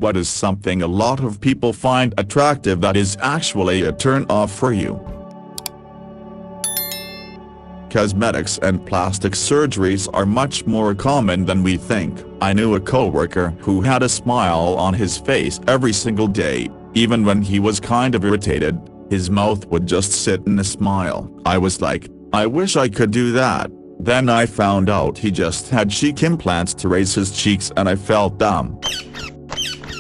What is something a lot of people find attractive that is actually a turn-off for you? Cosmetics and plastic surgeries are much more common than we think. I knew a coworker who had a smile on his face every single day, even when he was kind of irritated. His mouth would just sit in a smile. I was like, I wish I could do that. Then I found out he just had cheek implants to raise his cheeks and I felt dumb.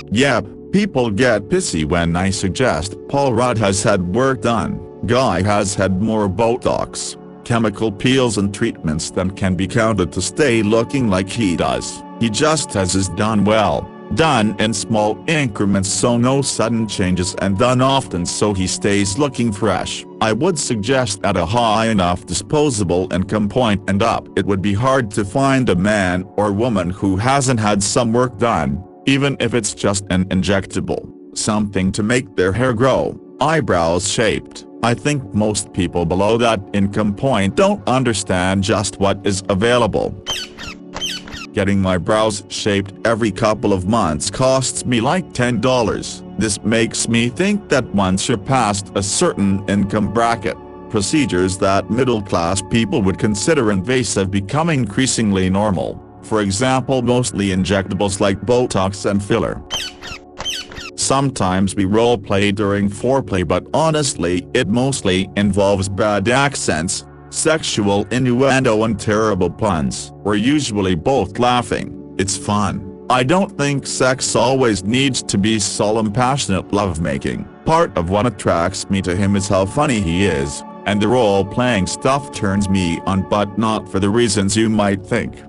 Yep, people get pissy when I suggest Paul Rudd has had work done. Guy has had more Botox, chemical peels and treatments than can be counted to stay looking like he does. He just has his done well, done in small increments so no sudden changes and done often so he stays looking fresh. I would suggest at a high enough disposable income point and up it would be hard to find a man or woman who hasn't had some work done, even if it's just an injectable, something to make their hair grow, eyebrows shaped. I think most people below that income point don't understand just what is available. Getting my brows shaped every couple of months costs me like $10. This makes me think that once you're past a certain income bracket, procedures that middle-class people would consider invasive become increasingly normal. For example, mostly injectables like Botox and filler. Sometimes we role-play during foreplay, but honestly it mostly involves bad accents, sexual innuendo and terrible puns. We're usually both laughing. It's fun. I don't think sex always needs to be solemn passionate lovemaking. Part of what attracts me to him is how funny he is, and the role-playing stuff turns me on, but not for the reasons you might think.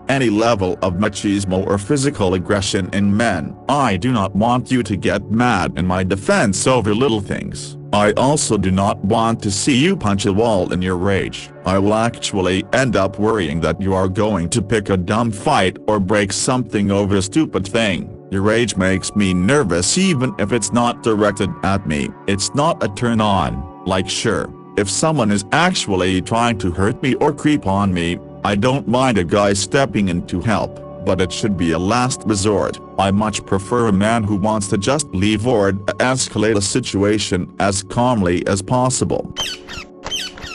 Any level of machismo or physical aggression in men. I do not want you to get mad in my defense over little things. I also do not want to see you punch a wall in your rage. I will actually end up worrying that you are going to pick a dumb fight or break something over a stupid thing. Your rage makes me nervous even if it's not directed at me. It's not a turn on, like sure, if someone is actually trying to hurt me or creep on me, I don't mind a guy stepping in to help, but it should be a last resort. I much prefer a man who wants to just leave or escalate a situation as calmly as possible.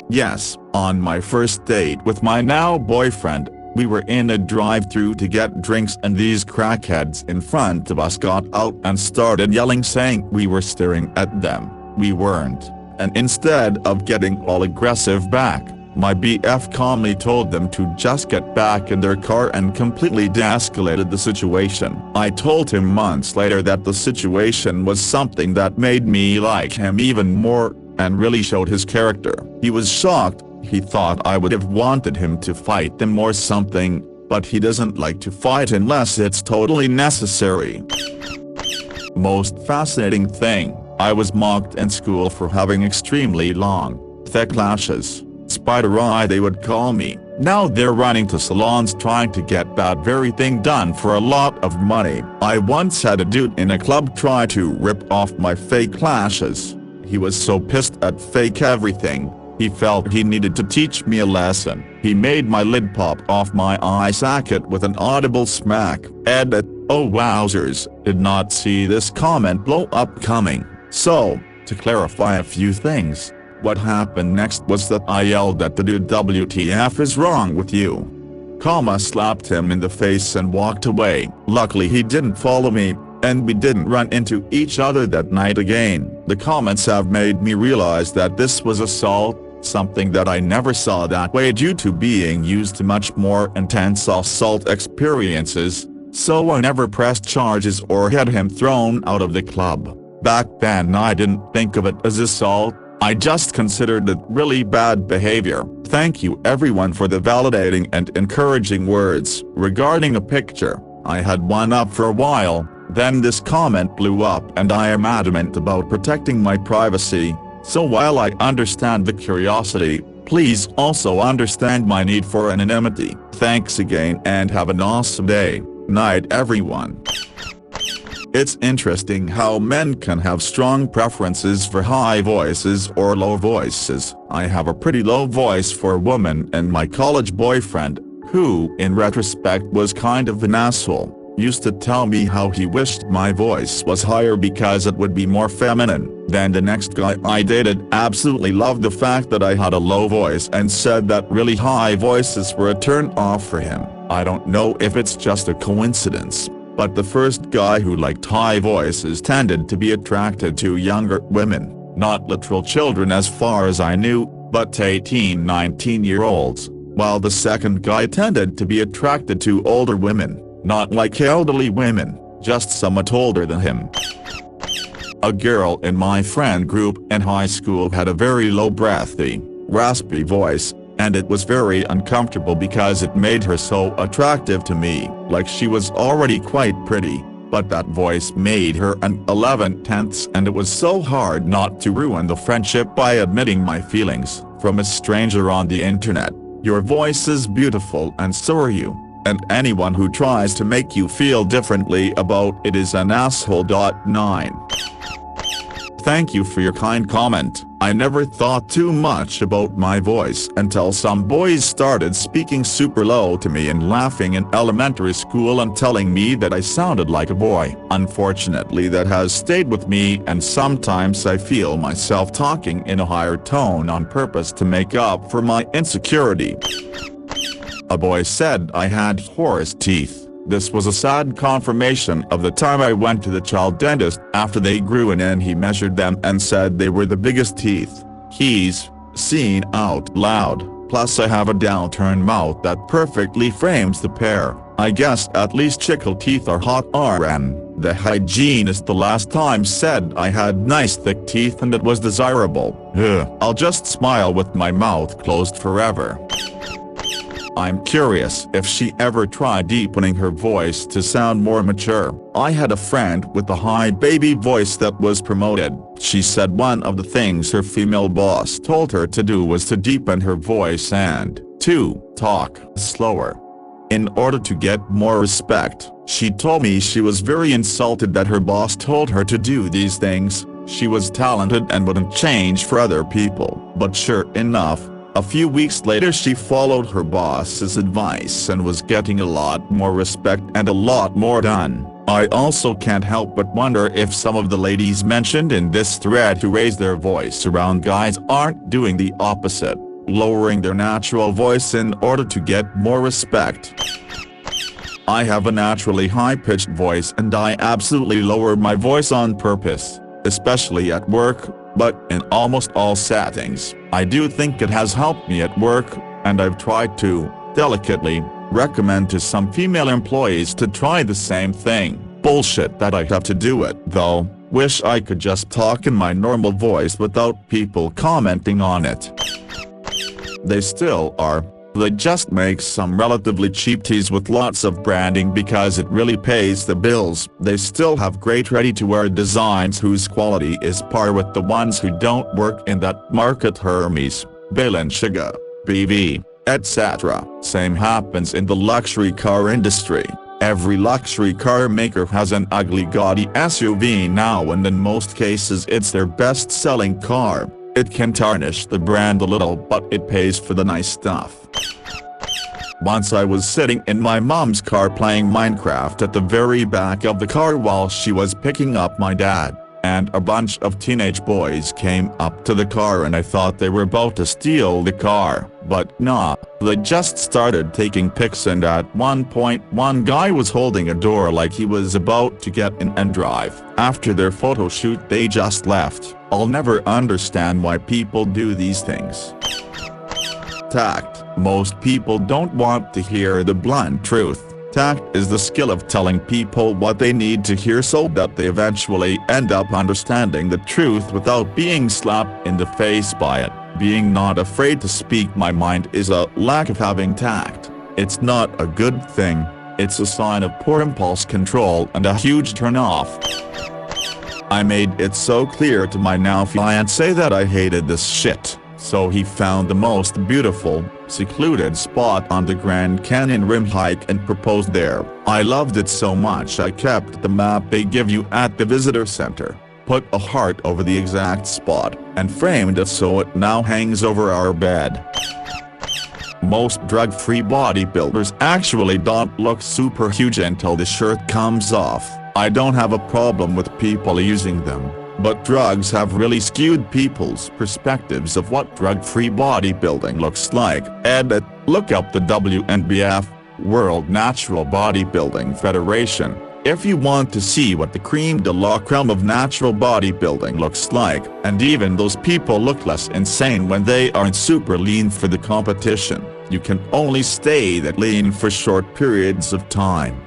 Yes, on my first date with my now boyfriend, we were in a drive-thru to get drinks and these crackheads in front of us got out and started yelling saying we were staring at them. We weren't, and instead of getting all aggressive back, my BF calmly told them to just get back in their car and completely de-escalated the situation. I told him months later that the situation was something that made me like him even more, and really showed his character. He was shocked. He thought I would have wanted him to fight them or something, but he doesn't like to fight unless it's totally necessary. Most fascinating thing, I was mocked in school for having extremely long, thick lashes. Spider Eye they would call me. Now they're running to salons trying to get that very thing done for a lot of money. I once had a dude in a club try to rip off my fake lashes. He was so pissed at fake everything, he felt he needed to teach me a lesson. He made my lid pop off my eye socket with an audible smack. Edit, oh wowzers, did not see this comment blow up coming. So, to clarify a few things, what happened next was that I yelled at the dude, WTF is wrong with you? Slapped him in the face and walked away. Luckily he didn't follow me, and we didn't run into each other that night again. The comments have made me realize that this was assault, something that I never saw that way due to being used to much more intense assault experiences, so I never pressed charges or had him thrown out of the club. Back then I didn't think of it as assault. I just considered it really bad behavior. Thank you everyone for the validating and encouraging words. Regarding a picture, I had one up for a while, then this comment blew up and I am adamant about protecting my privacy, so while I understand the curiosity, please also understand my need for anonymity. Thanks again and have an awesome day. Night everyone. It's interesting how men can have strong preferences for high voices or low voices. I have a pretty low voice for a woman, and my college boyfriend, who in retrospect was kind of an asshole, used to tell me how he wished my voice was higher because it would be more feminine. Then the next guy I dated absolutely loved the fact that I had a low voice and said that really high voices were a turn off for him. I don't know if it's just a coincidence, but the first guy who liked high voices tended to be attracted to younger women, not literal children as far as I knew, but 18-19-year-olds, while the second guy tended to be attracted to older women, not like elderly women, just somewhat older than him. A girl in my friend group in high school had a very low breathy, raspy voice, and it was very uncomfortable because it made her so attractive to me, like she was already quite pretty, but that voice made her an 11/10, and it was so hard not to ruin the friendship by admitting my feelings, from a stranger on the internet. Your voice is beautiful and so are you, and anyone who tries to make you feel differently about it is an asshole. 9. Thank you for your kind comment. I never thought too much about my voice until some boys started speaking super low to me and laughing in elementary school and telling me that I sounded like a boy. Unfortunately, that has stayed with me, and sometimes I feel myself talking in a higher tone on purpose to make up for my insecurity. A boy said I had horse teeth. This was a sad confirmation of the time I went to the child dentist after they grew in and he measured them and said they were the biggest teeth he's seen out loud. Plus I have a downturned mouth that perfectly frames the pair. I guess at least chicle teeth are hot. RN. The hygienist the last time said I had nice thick teeth and it was desirable. I'll just smile with my mouth closed forever. I'm curious if she ever tried deepening her voice to sound more mature. I had a friend with a high baby voice that was promoted. She said one of the things her female boss told her to do was to deepen her voice and to talk slower. In order to get more respect, she told me she was very insulted that her boss told her to do these things. She was talented and wouldn't change for other people. But sure enough, a few weeks later she followed her boss's advice and was getting a lot more respect and a lot more done. I also can't help but wonder if some of the ladies mentioned in this thread who raise their voice around guys aren't doing the opposite, lowering their natural voice in order to get more respect. I have a naturally high-pitched voice and I absolutely lower my voice on purpose, especially at work, but in almost all settings. I do think it has helped me at work, and I've tried to, delicately, recommend to some female employees to try the same thing. Bullshit that I have to do it though. Wish I could just talk in my normal voice without people commenting on it. They still are. They just make some relatively cheap tees with lots of branding because it really pays the bills. They still have great ready-to-wear designs whose quality is par with the ones who don't work in that market. Hermes, Balenciaga, BV, etc. Same happens in the luxury car industry. Every luxury car maker has an ugly gaudy SUV now, and in most cases it's their best-selling car. It can tarnish the brand a little, but it pays for the nice stuff. Once I was sitting in my mom's car playing Minecraft at the very back of the car while she was picking up my dad, and a bunch of teenage boys came up to the car and I thought they were about to steal the car, but nah, they just started taking pics, and at one point one guy was holding a door like he was about to get in and drive. After their photo shoot they just left. I'll never understand why people do these things. Tact. Most people don't want to hear the blunt truth. Tact is the skill of telling people what they need to hear so that they eventually end up understanding the truth without being slapped in the face by it. Being not afraid to speak my mind is a lack of having tact. It's not a good thing. It's a sign of poor impulse control and a huge turn-off. I made it so clear to my now fiancé that I hated this shit, so he found the most beautiful, secluded spot on the Grand Canyon rim hike and proposed there. I loved it so much I kept the map they give you at the visitor center, put a heart over the exact spot, and framed it so it now hangs over our bed. Most drug-free bodybuilders actually don't look super huge until the shirt comes off. I don't have a problem with people using them, but drugs have really skewed people's perspectives of what drug-free bodybuilding looks like. Edit: look up the WNBF, World Natural Bodybuilding Federation, if you want to see what the creme de la creme of natural bodybuilding looks like. And even those people look less insane when they aren't super lean for the competition. You can only stay that lean for short periods of time.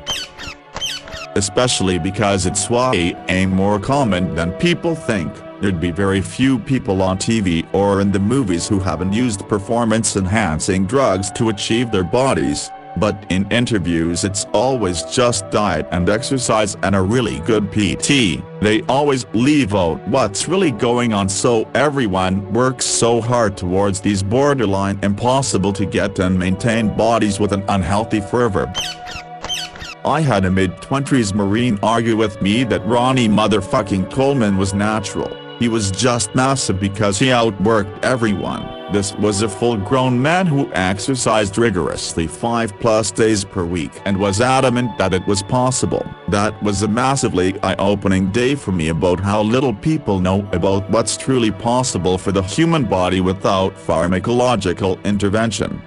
Especially because it's way more common than people think. There'd be very few people on TV or in the movies who haven't used performance-enhancing drugs to achieve their bodies. But in interviews it's always just diet and exercise and a really good PT. They always leave out what's really going on, so everyone works so hard towards these borderline impossible to get and maintain bodies with an unhealthy fervor. I had a mid-20s Marine argue with me that Ronnie motherfucking Coleman was natural. He was just massive because he outworked everyone. This was a full-grown man who exercised rigorously 5+ days per week and was adamant that it was possible. That was a massively eye-opening day for me about how little people know about what's truly possible for the human body without pharmacological intervention.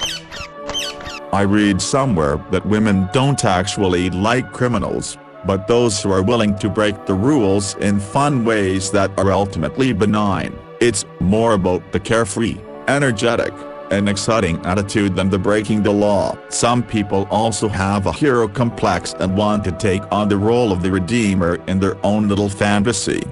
I read somewhere that women don't actually like criminals, but those who are willing to break the rules in fun ways that are ultimately benign. It's more about the carefree, energetic, and exciting attitude than the breaking the law. Some people also have a hero complex and want to take on the role of the redeemer in their own little fantasy.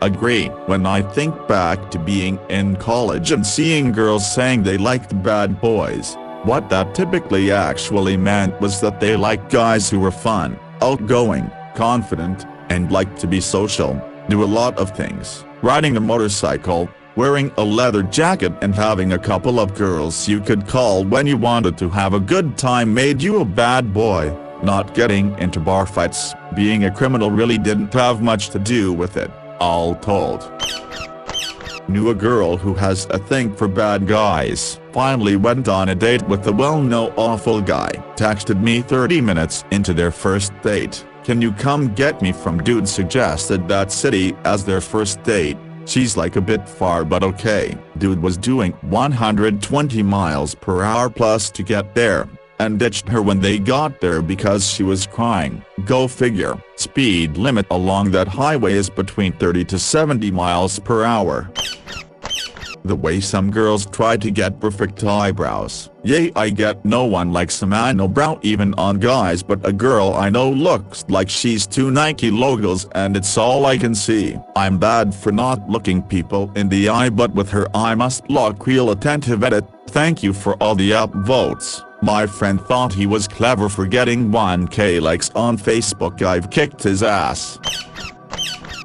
Agree. When I think back to being in college and seeing girls saying they liked bad boys, what that typically actually meant was that they liked guys who were fun, outgoing, confident, and liked to be social, do a lot of things, riding a motorcycle, wearing a leather jacket and having a couple of girls you could call when you wanted to have a good time made you a bad boy. Not getting into bar fights, being a criminal really didn't have much to do with it, all told. Knew a girl who has a thing for bad guys, finally went on a date with the well-known awful guy, texted me 30 minutes into their first date, "Can you come get me from?" Dude suggested that city as their first date. She's like a bit far but okay. Dude was doing 120 miles per hour plus to get there, and ditched her when they got there because she was crying. Go figure. Speed limit along that highway is between 30 to 70 miles per hour. The way some girls try to get perfect eyebrows. Yay, I get no one likes a monobrow even on guys, but a girl I know looks like she's 2 Nike logos and it's all I can see. I'm bad for not looking people in the eye, but with her I must look real attentive. Edit: thank you for all the upvotes. My friend thought he was clever for getting 1K likes on Facebook. I've kicked his ass.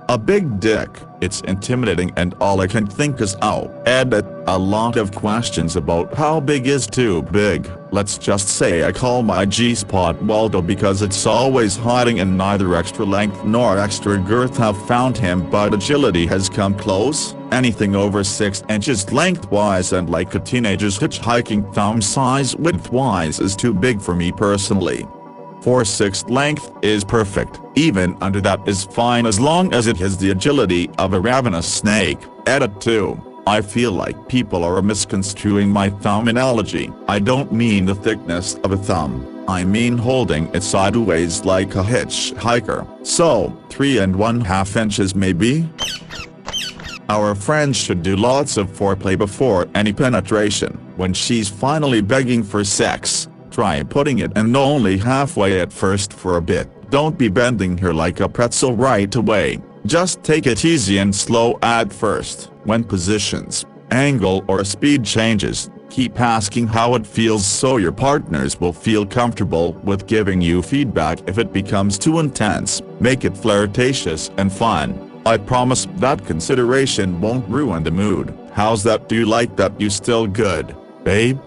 A big dick. It's intimidating and all I can think is ow. Edit: a lot of questions about how big is too big. Let's just say I call my G-spot Waldo because it's always hiding and neither extra length nor extra girth have found him, but agility has come close. Anything over 6 inches lengthwise and like a teenager's hitchhiking thumb size widthwise is too big for me personally. 4/6 length is perfect. Even under that is fine as long as it has the agility of a ravenous snake. Edit 2. I feel like people are misconstruing my thumb analogy. I don't mean the thickness of a thumb. I mean holding it sideways like a hitchhiker. So, 3½ inches maybe? Our friend should do lots of foreplay before any penetration. When she's finally begging for sex, try putting it in only halfway at first for a bit. Don't be bending her like a pretzel right away. Just take it easy and slow at first. When positions, angle or speed changes, keep asking how it feels so your partners will feel comfortable with giving you feedback. If it becomes too intense, make it flirtatious and fun. I promise that consideration won't ruin the mood. How's that? Do you like that? You still good, babe?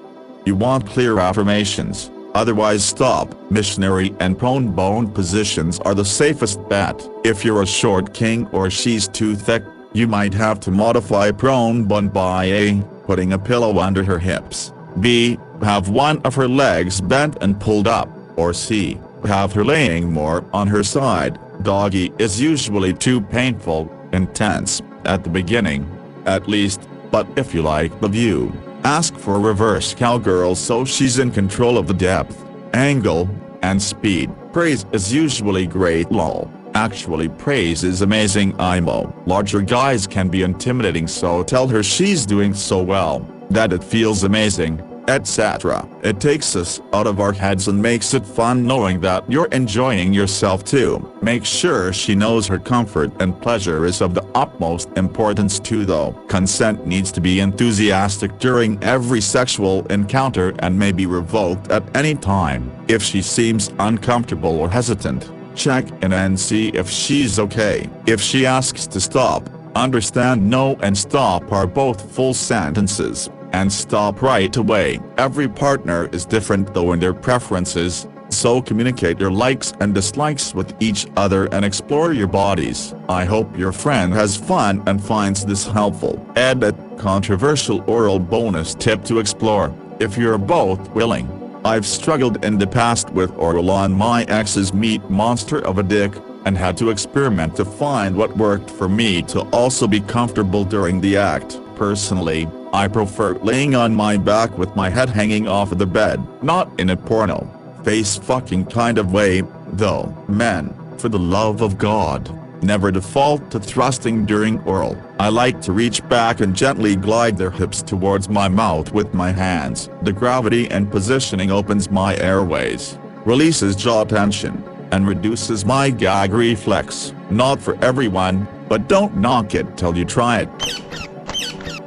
You want clear affirmations, otherwise stop. Missionary and prone bone positions are the safest bet. If you're a short king or she's too thick, you might have to modify prone bone by putting a pillow under her hips. B. Have one of her legs bent and pulled up, or C. Have her laying more on her side. Doggy is usually too painful, intense, at the beginning, at least, but if you like the view, ask for reverse cowgirl so she's in control of the depth, angle, and speed. Praise is usually great lol. Actually praise is amazing IMO. Larger guys can be intimidating so tell her she's doing so well, that it feels amazing, etc. It takes us out of our heads and makes it fun knowing that you're enjoying yourself too. Make sure she knows her comfort and pleasure is of the utmost importance too though. Consent needs to be enthusiastic during every sexual encounter and may be revoked at any time. If she seems uncomfortable or hesitant, check in and see if she's okay. If she asks to stop, understand no and stop are both full sentences, and stop right away. Every partner is different though in their preferences, so communicate your likes and dislikes with each other and explore your bodies. I hope your friend has fun and finds this helpful. Edit. Controversial oral bonus tip to explore, if you're both willing. I've struggled in the past with oral on my ex's meat monster of a dick, and had to experiment to find what worked for me to also be comfortable during the act. Personally, I prefer laying on my back with my head hanging off of the bed, not in a porno, face fucking kind of way, though. Men, for the love of God, never default to thrusting during oral. I like to reach back and gently glide their hips towards my mouth with my hands. The gravity and positioning opens my airways, releases jaw tension, and reduces my gag reflex. Not for everyone, but don't knock it till you try it.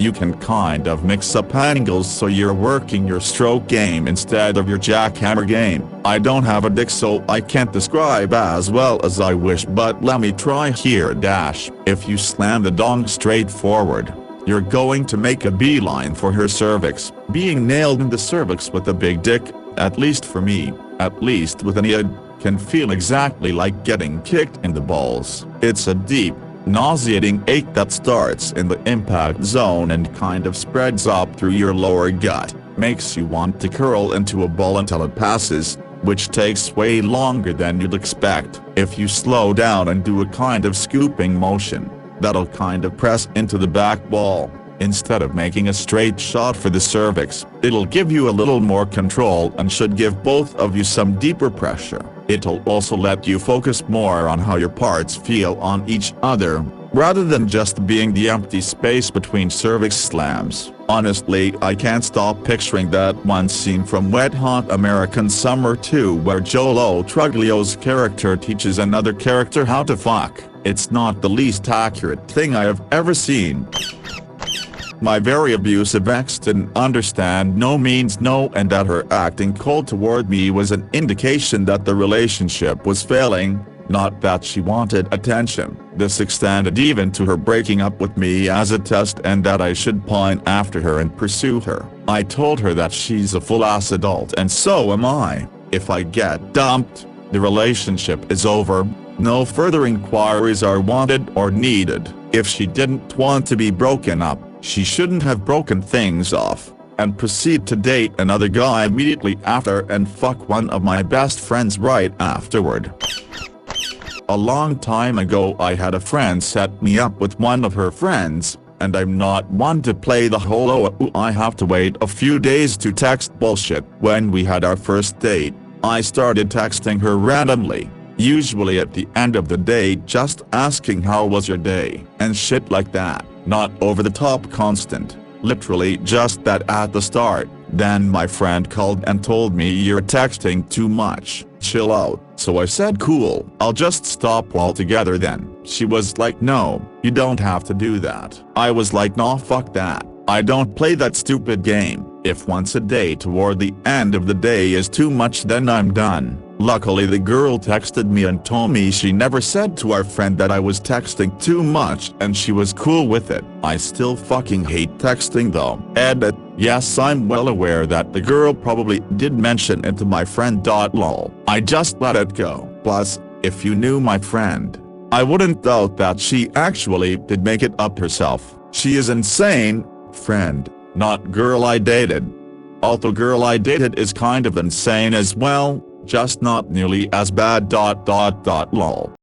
You can kind of mix up angles so you're working your stroke game instead of your jackhammer game. I don't have a dick so I can't describe as well as I wish, but let me try here. If you slam the dong straight forward, you're going to make a beeline for her cervix. Being nailed in the cervix with a big dick, at least for me, at least with an id, can feel exactly like getting kicked in the balls. It's a deep, nauseating ache that starts in the impact zone and kind of spreads up through your lower gut, makes you want to curl into a ball until it passes, which takes way longer than you'd expect. If you slow down and do a kind of scooping motion, that'll kind of press into the back wall, instead of making a straight shot for the cervix. It'll give you a little more control and should give both of you some deeper pressure. It'll also let you focus more on how your parts feel on each other, rather than just being the empty space between cervix slams. Honestly, I can't stop picturing that one scene from Wet Hot American Summer 2 where Jolo Truglio's character teaches another character how to fuck. It's not the least accurate thing I have ever seen. My very abusive ex didn't understand no means no, and that her acting cold toward me was an indication that the relationship was failing, not that she wanted attention. This extended even to her breaking up with me as a test and that I should pine after her and pursue her. I told her that she's a full-ass adult and so am I. If I get dumped, the relationship is over, no further inquiries are wanted or needed. If she didn't want to be broken up, she shouldn't have broken things off, and proceed to date another guy immediately after and fuck one of my best friends right afterward. A long time ago I had a friend set me up with one of her friends, and I'm not one to play the whole "oh I have to wait a few days to text" bullshit. When we had our first date, I started texting her randomly, usually at the end of the day, just asking how was your day, and shit like that. Not over the top constant, literally just that at the start. Then my friend called and told me, "You're texting too much, chill out." So I said cool, I'll just stop altogether then. She was like, "No, you don't have to do that." I was like, "Nah, fuck that. I don't play that stupid game. If once a day toward the end of the day is too much, then I'm done." Luckily the girl texted me and told me she never said to our friend that I was texting too much and she was cool with it. I still fucking hate texting though. Edit. Yes, I'm well aware that the girl probably did mention it to my friend. Lol. I just let it go. Plus, if you knew my friend, I wouldn't doubt that she actually did make it up herself. She is insane, friend, not girl I dated. Although girl I dated is kind of insane as well, just not nearly as bad. Lol.